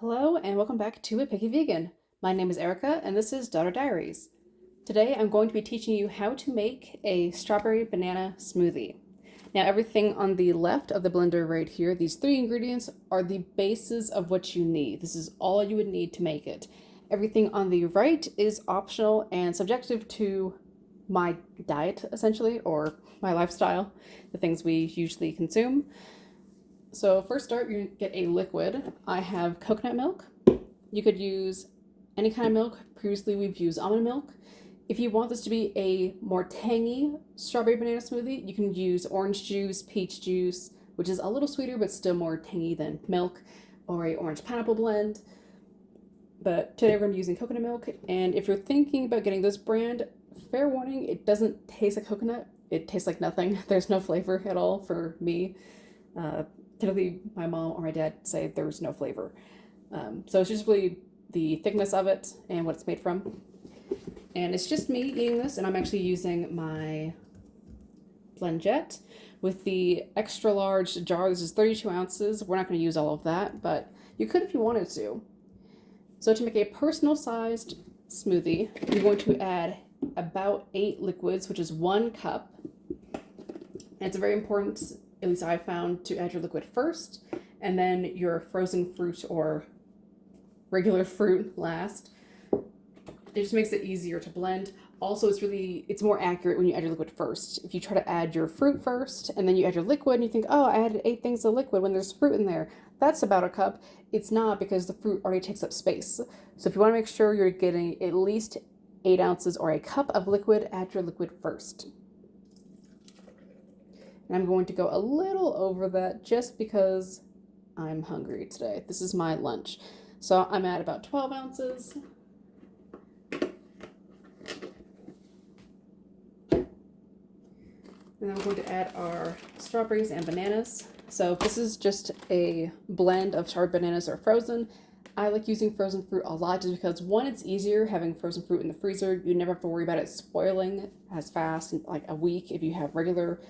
Hello and welcome back to A Picky Vegan. My name is Erica and this is Diaries. Today I'm going to be teaching you how to make a strawberry banana smoothie. Now everything on the left of the blender right here, these three ingredients are the bases of what you need. This is all you would need to make it. Everything on the right is optional and subjective to my diet essentially, or my lifestyle, the things we usually consume. So first start, you get a liquid. I have coconut milk. You could use any kind of milk. Previously we've used almond milk. If you want this to be a more tangy strawberry banana smoothie, you can use orange juice, peach juice, which is a little sweeter but still more tangy than milk, or a orange pineapple blend. But today we're going to be using coconut milk, and if you're thinking about getting this brand, fair warning, it doesn't taste like coconut. It tastes like nothing. There's no flavor at all for me. Typically my mom or my dad say there's no flavor. So it's just really the thickness of it and what it's made from. And it's just me eating this, and I'm actually using my Blendjet with the extra large jar. This is 32 ounces. We're not going to use all of that, but you could if you wanted to. So to make a personal sized smoothie, you're going to add about 8 liquids, which is 1 cup. And it's very important, at least I found, to add your liquid first, and then your frozen fruit or regular fruit last. It just makes it easier to blend. Also, it's more accurate when you add your liquid first. If you try to add your fruit first, and then you add your liquid, and you think, oh, I added 8 things of liquid when there's fruit in there. That's about a cup. It's not, because the fruit already takes up space. So if you want to make sure you're getting at least 8 ounces or a cup of liquid, add your liquid first. And I'm going to go a little over that just because I'm hungry today. This is my lunch. So I'm at about 12 ounces. And then we're going to add our strawberries and bananas. So this is just a blend of strawberry bananas that are frozen. I like using frozen fruit a lot just because, one, it's easier having frozen fruit in the freezer. You never have to worry about it spoiling as fast in like a week if you have regular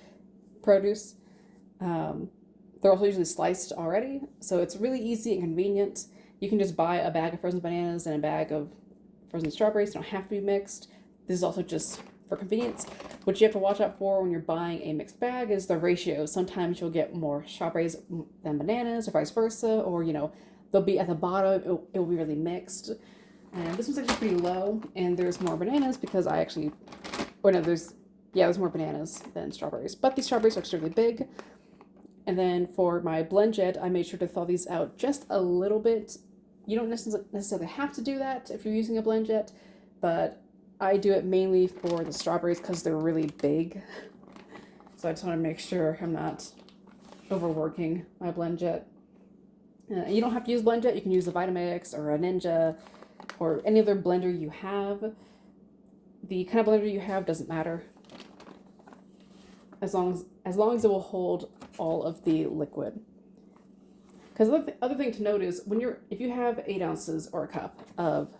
produce. They're also usually sliced already, so it's really easy and convenient. You can just buy a bag of frozen bananas and a bag of frozen strawberries. They don't have to be mixed. This is also just for convenience. What you have to watch out for when you're buying a mixed bag is the ratio. Sometimes you'll get more strawberries than bananas, or vice versa, or they'll be at the bottom. It will be really mixed. And this one's actually pretty low, and there's more bananas because there's more bananas than strawberries, but these strawberries are extremely big. And then for my Blendjet, I made sure to thaw these out just a little bit. You don't necessarily have to do that if you're using a Blendjet, but I do it mainly for the strawberries because they're really big. So I just want to make sure I'm not overworking my Blendjet. You don't have to use Blendjet. You can use a Vitamix or a Ninja or any other blender you have. The kind of blender you have doesn't matter, as long as it will hold all of the liquid. Because the other thing to note is if you have 8 ounces or a cup of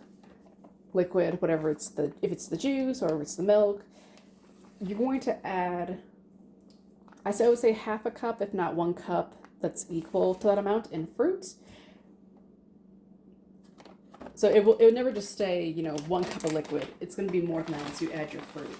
liquid, whatever if it's the juice or if it's the milk, you're going to add, I would say half a cup, if not 1 cup, that's equal to that amount in fruit. So it will never just stay 1 cup of liquid. It's going to be more than that once you add your fruit.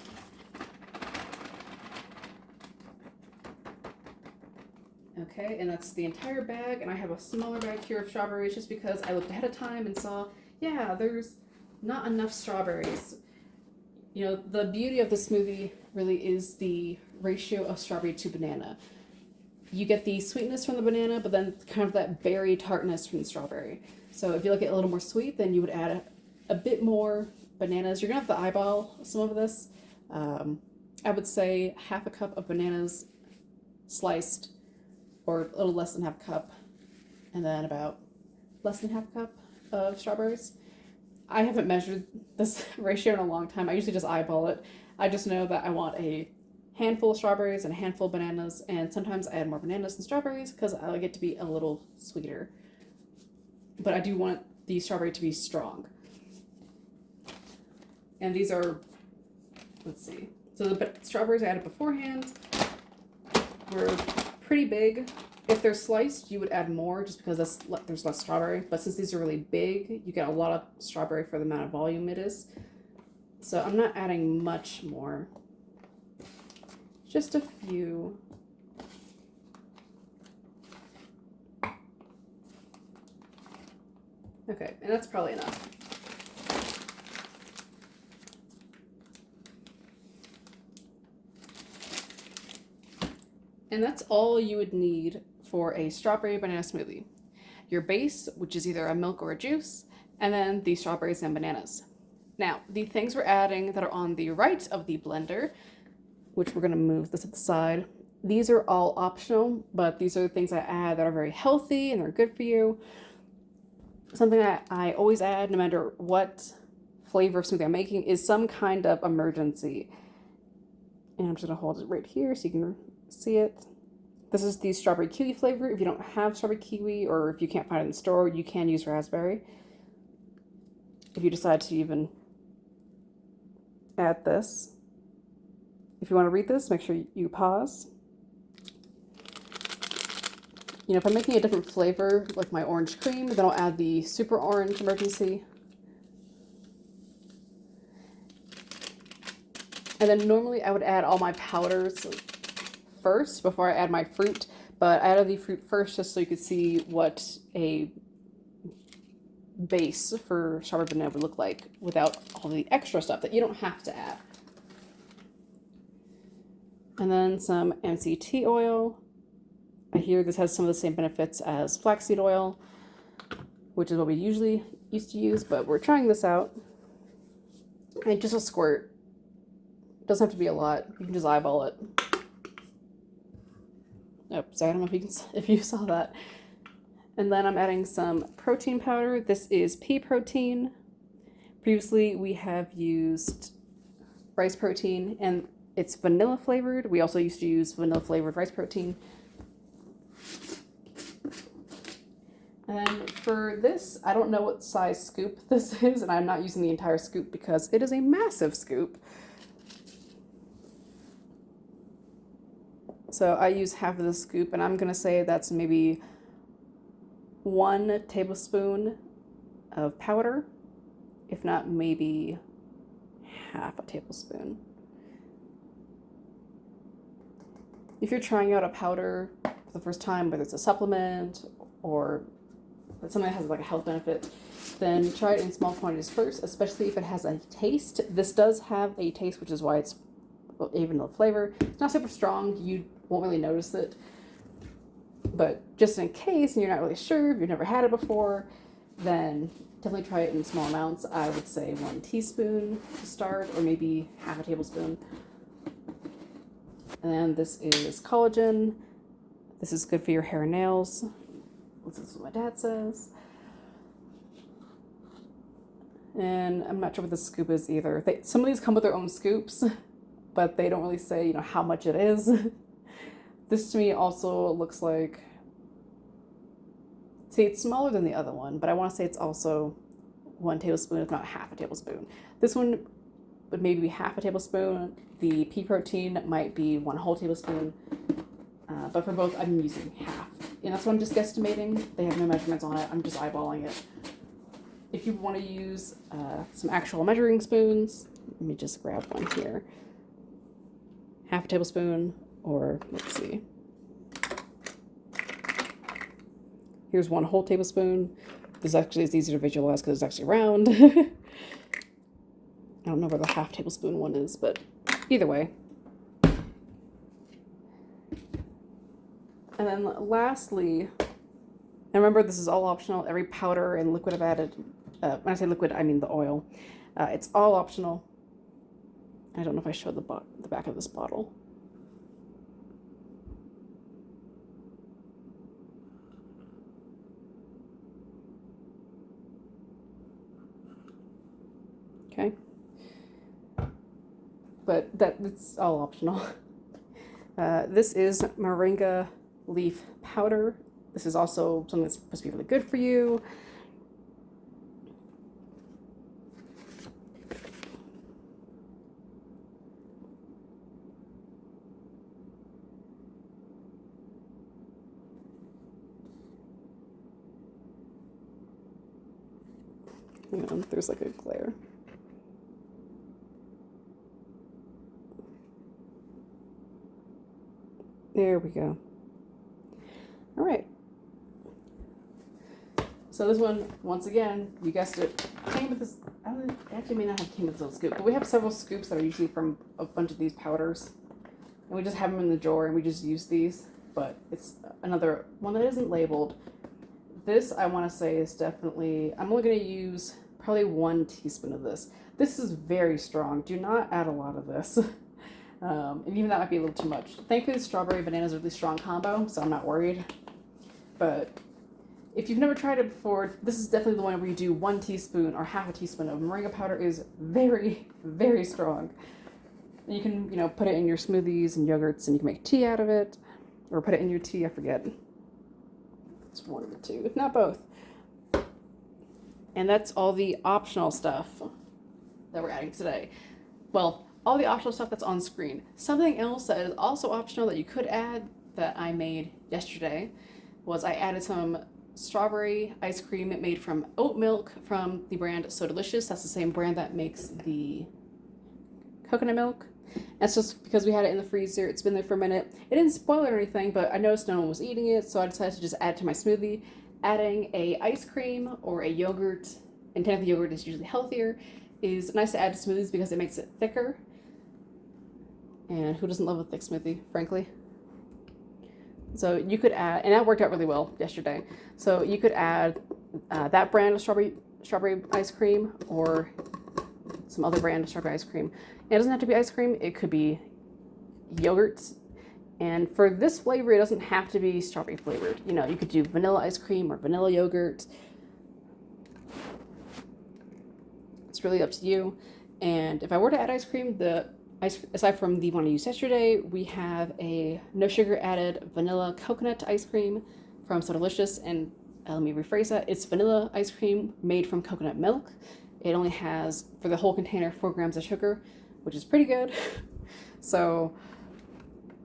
Okay, and that's the entire bag, and I have a smaller bag here of strawberries just because I looked ahead of time and saw, yeah, there's not enough strawberries. The beauty of the smoothie really is the ratio of strawberry to banana. You get the sweetness from the banana, but then kind of that berry tartness from the strawberry. So if you like it a little more sweet, then you would add a bit more bananas. You're gonna have to eyeball some of this. I would say half a cup of bananas sliced, or a little less than half a cup, and then about less than half a cup of strawberries. I haven't measured this ratio in a long time. I usually just eyeball it. I just know that I want a handful of strawberries and a handful of bananas, and sometimes I add more bananas than strawberries because I like it to be a little sweeter. But I do want the strawberry to be strong. And these are, let's see. So the strawberries I added beforehand were pretty big. If they're sliced, you would add more just because there's less strawberry. But since these are really big, you get a lot of strawberry for the amount of volume it is. So I'm not adding much more. Just a few. Okay, and that's probably enough. And that's all you would need for a strawberry banana smoothie. Your base, which is either a milk or a juice, and then the strawberries and bananas. Now, the things we're adding that are on the right of the blender, which we're gonna move this to the side, these are all optional, but these are the things I add that are very healthy and they're good for you. Something that I always add, no matter what flavor of smoothie I'm making, is some kind of emergency. And I'm just gonna hold it right here so you can see it. This is the strawberry kiwi flavor. If you don't have strawberry kiwi, or if you can't find it in the store, you can use raspberry. If you decide to even add this. If you want to read this, make sure you pause. You know, if I'm making a different flavor, like my orange cream, then I'll add the super orange emergency. And then normally I would add all my powders first before I add my fruit, but I added the fruit first just so you could see what a base for strawberry banana would look like without all the extra stuff that you don't have to add. And then some MCT oil. I hear this has some of the same benefits as flaxseed oil, which is what we usually used to use, but we're trying this out. And just a squirt. Doesn't have to be a lot. You can just eyeball it. Oops, I don't know if you saw that. And then I'm adding some protein powder. This is pea protein. Previously, we have used rice protein, and it's vanilla flavored. We also used to use vanilla flavored rice protein. And for this, I don't know what size scoop this is, and I'm not using the entire scoop because it is a massive scoop. So I use half of the scoop, and I'm gonna say that's maybe 1 tablespoon of powder, if not maybe half a tablespoon. If you're trying out a powder for the first time, whether it's a supplement or something that has like a health benefit, then try it in small quantities first, especially if it has a taste. This does have a taste, which is why it's even the flavor. It's not super strong. You won't really notice it. But just in case, and you're not really sure, if you've never had it before, then definitely try it in small amounts. I would say 1 teaspoon to start, or maybe half a tablespoon. And then this is collagen. This is good for your hair and nails. This is what my dad says. And I'm not sure what the scoop is either. Some of these come with their own scoops, but they don't really say, how much it is. This to me also looks like, see, it's smaller than the other one, but I want to say it's also 1 tablespoon, if not half a tablespoon. This one would maybe be half a tablespoon. The pea protein might be 1 whole tablespoon. But for both, I'm using half. And that's what I'm just guesstimating. They have no measurements on it. I'm just eyeballing it. If you want to use some actual measuring spoons, let me just grab one here. Half a tablespoon, or let's see. Here's 1 whole tablespoon. This actually is easier to visualize because it's actually round. I don't know where the half tablespoon one is, but either way. And then lastly, and remember this is all optional. Every powder and liquid I've added, when I say liquid, I mean the oil. It's all optional. I don't know if I showed the back of this bottle. Okay. But that's all optional. This is moringa leaf powder. This is also something that's supposed to be really good for you. Hang on, there's like a glare. There we go. All right. So this one, once again, you guessed it, came with this, I don't know, it actually may not have came with a scoop, but we have several scoops that are usually from a bunch of these powders. And we just have them in the drawer and we just use these, but it's another one that isn't labeled. This, I want to say, is definitely, I'm only going to use probably 1 teaspoon of this. This is very strong. Do not add a lot of this. And even that might be a little too much. Thankfully, strawberry banana is a really strong combo, so I'm not worried. But if you've never tried it before, this is definitely the one where you do 1 teaspoon or half a teaspoon of moringa powder. Is very, very strong. You can, you know, put it in your smoothies and yogurts, and you can make tea out of it, or put it in your tea. I forget. It's one of the two, if not both. And that's all the optional stuff that we're adding today. Well, all the optional stuff that's on screen. Something else that is also optional that you could add that I made yesterday was I added some strawberry ice cream made from oat milk from the brand So Delicious. That's the same brand that makes the coconut milk. That's just because we had it in the freezer. It's been there for a minute. It didn't spoil it or anything, but I noticed no one was eating it, so I decided to just add it to my smoothie. Adding a ice cream or a yogurt, and technically yogurt is usually healthier, is nice to add to smoothies because it makes it thicker. And who doesn't love a thick smoothie, frankly? So you could add, and that worked out really well yesterday. So you could add that brand of strawberry ice cream or some other brand of strawberry ice cream. And it doesn't have to be ice cream, it could be yogurts. And for this flavor, it doesn't have to be strawberry flavored. You know, you could do vanilla ice cream or vanilla yogurt. It's really up to you. And if I were to add ice cream, aside from the one I used yesterday, we have a no sugar added vanilla coconut ice cream from So Delicious. And let me rephrase that. It's vanilla ice cream made from coconut milk. It only has, for the whole container, 4 grams of sugar, which is pretty good. So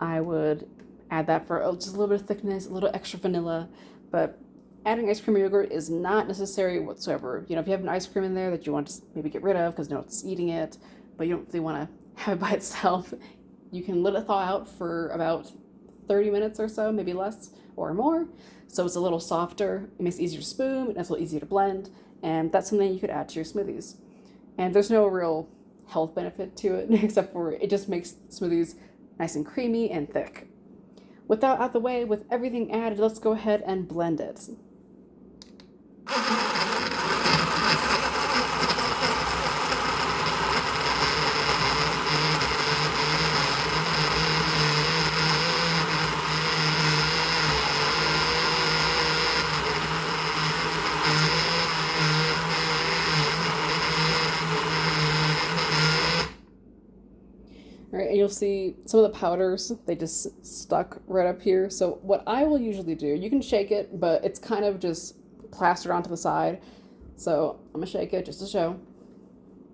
I would add that for just a little bit of thickness, a little extra vanilla. But adding ice cream or yogurt is not necessary whatsoever. You know, if you have an ice cream in there that you want to maybe get rid of because no one's eating it, but you don't really want to have it by itself, you can let it thaw out for about 30 minutes or so, maybe less or more. So it's a little softer, it makes it easier to spoon, and it's a little easier to blend, and that's something you could add to your smoothies. And there's no real health benefit to it, except for it just makes smoothies nice and creamy and thick. With that out the way, with everything added, let's go ahead and blend it. Right, and you'll see some of the powders, they just stuck right up here. So what I will usually do, you can shake it, but it's kind of just plastered onto the side. So I'm gonna shake it just to show.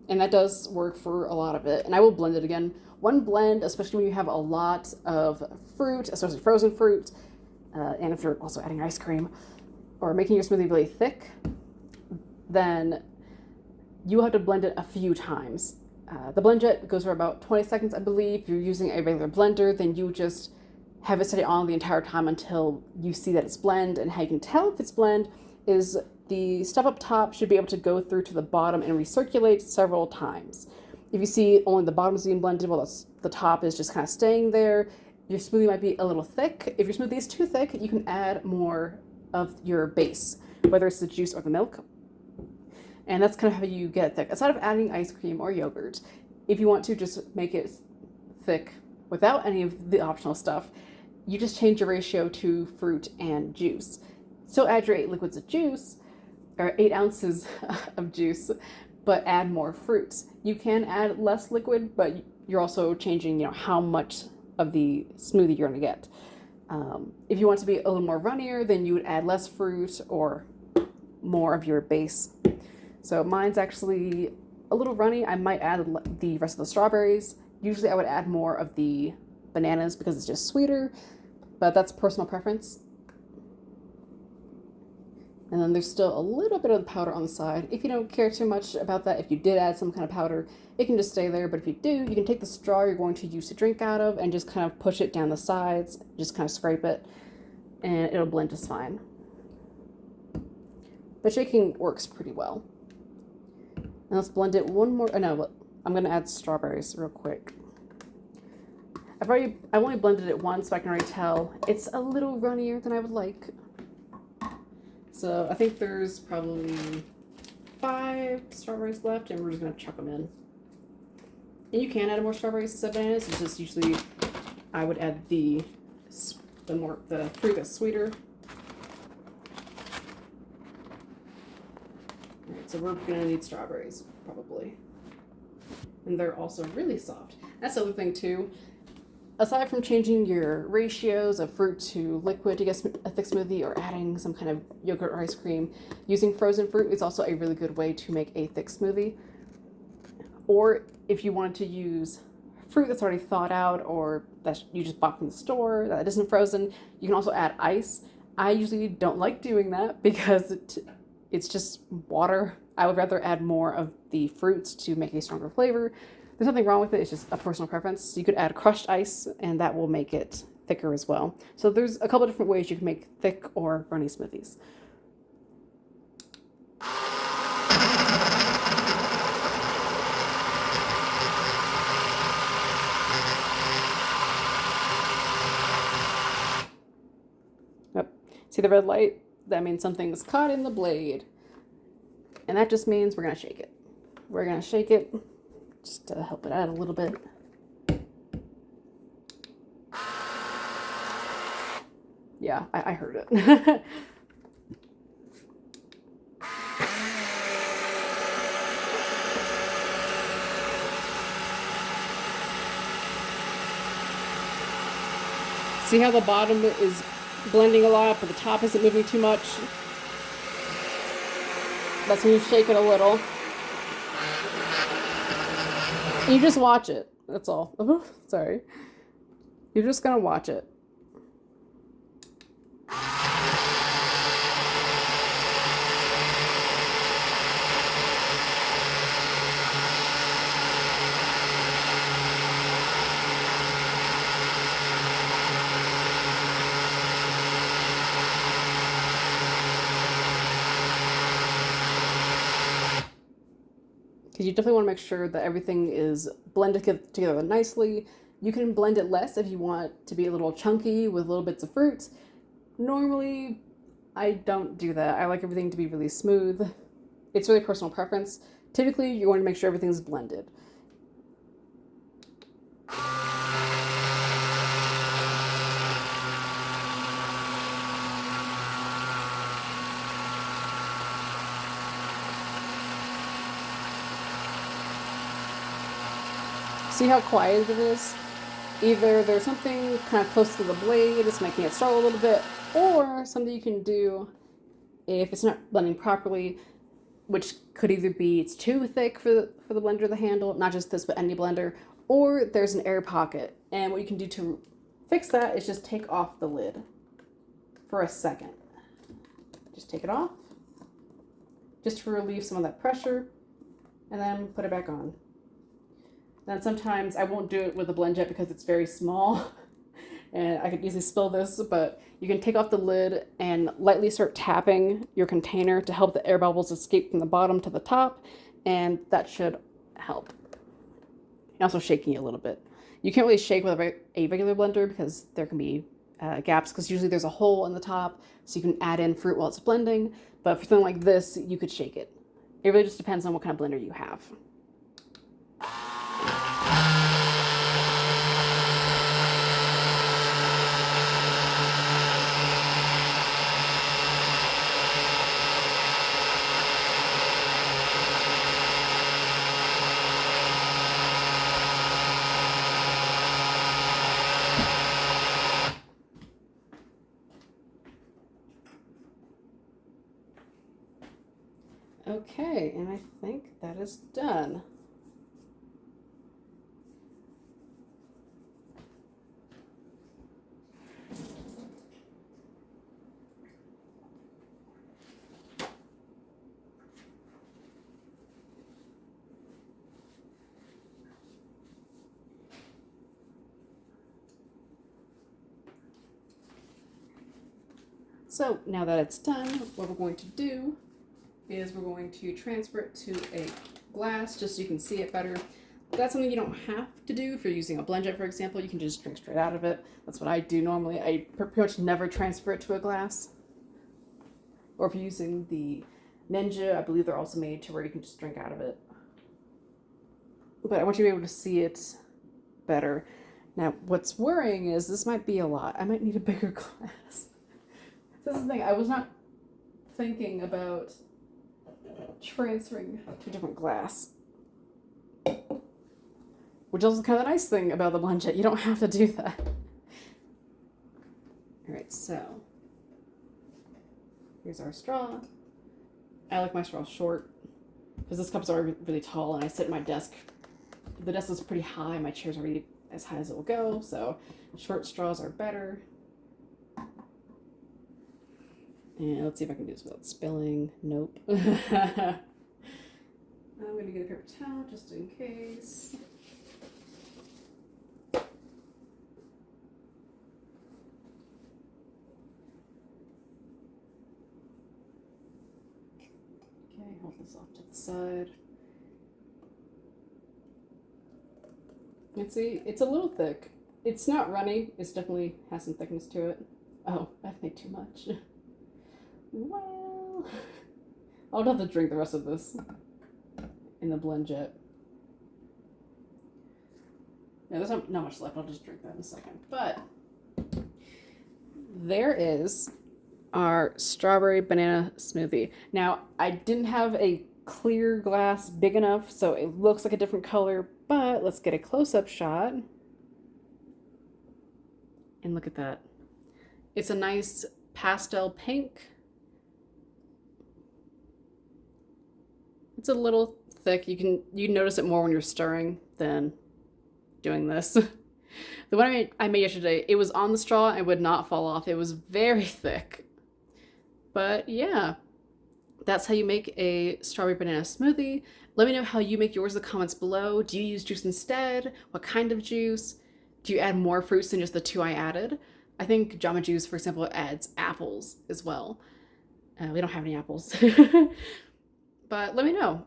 And that does work for a lot of it. And I will blend it again. One blend, especially when you have a lot of fruit, especially frozen fruit, and if you're also adding ice cream or making your smoothie really thick, then you have to blend it a few times. The blend jet goes for about 20 seconds, I believe. If you're using a regular blender, then you just have it steady on the entire time until you see that it's blend. And how you can tell if it's blend is the stuff up top should be able to go through to the bottom and recirculate several times. If you see only the bottom is being blended while the top is just kind of staying there, your smoothie might be a little thick. If your smoothie is too thick, you can add more of your base, whether it's the juice or the milk. And that's kind of how you get it thick. Instead of adding ice cream or yogurt, if you want to just make it thick without any of the optional stuff, you just change your ratio to fruit and juice. Still add your 8 liquids of juice, or 8 ounces of juice, but add more fruits. You can add less liquid, but you're also changing, how much of the smoothie you're gonna get. If you want to be a little more runnier, then you would add less fruit or more of your base. So mine's actually a little runny. I might add the rest of the strawberries. Usually I would add more of the bananas because it's just sweeter, but that's personal preference. And then there's still a little bit of powder on the side. If you don't care too much about that, if you did add some kind of powder, it can just stay there. But if you do, you can take the straw you're going to use to drink out of and just kind of push it down the sides, just kind of scrape it, and it'll blend just fine. But shaking works pretty well. And let's blend it one more. Oh, no, I'm going to add strawberries real quick. I've only blended it once, so I can already tell it's a little runnier than I would like. So I think there's probably 5 strawberries left, and we're just gonna chuck them in. And you can add more strawberries instead of bananas. It's just usually I would add the fruit that's sweeter. All right, so we're gonna need strawberries probably, and they're also really soft. That's the other thing too. Aside from changing your ratios of fruit to liquid to get a thick smoothie, or adding some kind of yogurt or ice cream, using frozen fruit is also a really good way to make a thick smoothie. Or if you wanted to use fruit that's already thawed out or that you just bought from the store that isn't frozen, you can also add ice. I usually don't like doing that because it's just water. I would rather add more of the fruits to make a stronger flavor. There's nothing wrong with it, it's just a personal preference. You could add crushed ice and that will make it thicker as well. So there's a couple different ways you can make thick or runny smoothies. Yep. See the red light? That means something's caught in the blade. And that just means we're gonna shake it. We're gonna shake it just to help it out a little bit. Yeah, I heard it. See how the bottom is blending a lot, but the top isn't moving too much? That's when you shake it a little. And you just watch it. That's all. Oh, sorry. You're just gonna watch it. Because you definitely want to make sure that everything is blended together nicely. You can blend it less if you want it to be a little chunky with little bits of fruit. Normally, I don't do that. I like everything to be really smooth. It's really personal preference. Typically, you want to make sure everything's blended. See how quiet it is? Either there's something kind of close to the blade that's making it stall a little bit, or something you can do if it's not blending properly, which could either be it's too thick for the blender to handle, not just this but any blender, or there's an air pocket. And what you can do to fix that is just take off the lid for a second. Just take it off, just to relieve some of that pressure, and then put it back on. Then sometimes I won't do it with a blend jet because it's very small and I could easily spill this, but you can take off the lid and lightly start tapping your container to help the air bubbles escape from the bottom to the top, and that should help. And also shaking it a little bit. You can't really shake with a regular blender because there can be gaps, because usually there's a hole in the top, so you can add in fruit while it's blending, but for something like this, you could shake it. It really just depends on what kind of blender you have. Okay, and I think that is done. So now that it's done, what we're going to do is we're going to transfer it to a glass just so you can see it better. That's something you don't have to do if you're using a blender, for example. You can just drink straight out of it. That's what I do normally. I pretty much never transfer it to a glass. Or if you're using the Ninja, I believe they're also made to where you can just drink out of it. But I want you to be able to see it better. Now, what's worrying is this might be a lot. I might need a bigger glass. This is the thing. I was not thinking about transferring to a different glass. Which is kind of the nice thing about the blender. You don't have to do that. Alright, so here's our straw. I like my straw short because this cup's already really tall and I sit at my desk. The desk is pretty high. My chair's already as high as it will go, so short straws are better. And let's see if I can do this without spilling. Nope. I'm going to get a paper towel just in case. Okay, hold this off to the side. And see, it's a little thick. It's not runny. It's definitely has some thickness to it. Oh, I've made too much. Well, I'll have to drink the rest of this in the blender. Yeah, there's not much left. I'll just drink that in a second. But there is our strawberry banana smoothie. Now, I didn't have a clear glass big enough, so it looks like a different color, but let's get a close-up shot. And look at that. It's a nice pastel pink. It's a little thick. You notice it more when you're stirring than doing this. The one I made yesterday, it was on the straw and would not fall off. It was very thick. But yeah, that's how you make a strawberry banana smoothie. Let me know how you make yours in the comments below. Do you use juice instead? What kind of juice? Do you add more fruits than just the two I added? I think Jamba Juice, for example, adds apples as well. We don't have any apples. But let me know.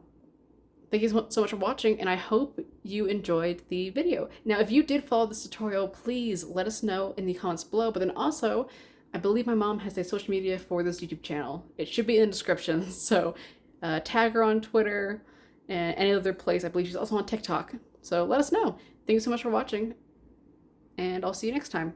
Thank you so much for watching, and I hope you enjoyed the video. Now, if you did follow this tutorial, please let us know in the comments below. But then also, I believe my mom has a social media for this YouTube channel. It should be in the description. So tag her on Twitter and any other place. I believe she's also on TikTok. So let us know. Thank you so much for watching, and I'll see you next time.